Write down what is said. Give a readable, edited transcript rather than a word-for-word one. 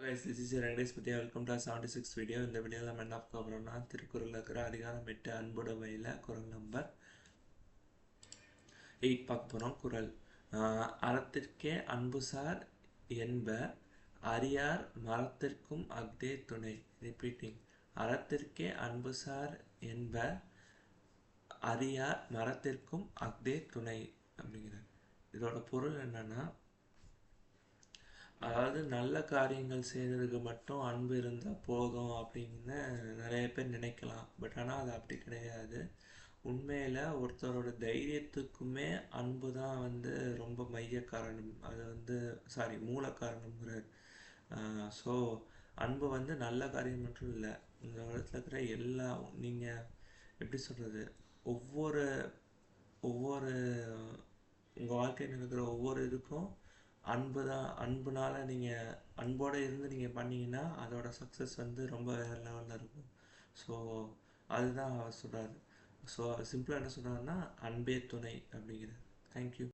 Guys, this is your English Vidya. Welcome to our 76th video. இந்த வீடியோவில் நம்ம என்ன பார்க்க போகிறோம்னா திருக்குறளில் இருக்கிற அதிகாரம் 8 அன்புடைமையில் குறள் நம்பர் 8 பார்க்க போகிறோம். குறள் அறத்திற்கே அன்புசார் என்ப அறியார் மரத்திற்கும் அஃதே துணை. ரிப்பீட்டிங். அறத்திற்கே அன்புசார் என்ப அறியார் மரத்திற்கும் அஃதே துணை அப்படிங்கிறது. இதோட பொருள் என்னன்னா, அதாவது நல்ல காரியங்கள் செய்கிறதுக்கு மட்டும் அன்பு இருந்தால் போதும் அப்படின்னு நிறைய பேர் நினைக்கலாம். பட் ஆனால் அது அப்படி கிடையாது. உண்மையில் ஒருத்தரோட தைரியத்துக்குமே அன்பு தான் ரொம்ப மைய காரணம். அது மூல காரணங்கிறார். ஸோ அன்பு நல்ல காரியம் மட்டும் இல்லை, இந்த உலகத்தில் இருக்கிற எல்லா நீங்கள் எப்படி சொல்கிறது, ஒவ்வொரு ஒவ்வொரு உங்கள் வாழ்க்கையில் நடக்கிற ஒவ்வொரு இதுக்கும் அன்புனால நீங்கள் அன்போடு இருந்து நீங்கள் பண்ணிங்கன்னா அதோட சக்ஸஸ் ரொம்ப வேறு லெவலில் இருக்கும். ஸோ அதுதான் அவர் சொல்கிறாரு. ஸோ சிம்பிளாக என்ன சொல்கிறாருன்னா, அன்பே துணை அப்படிங்கிறது. தேங்க்யூ.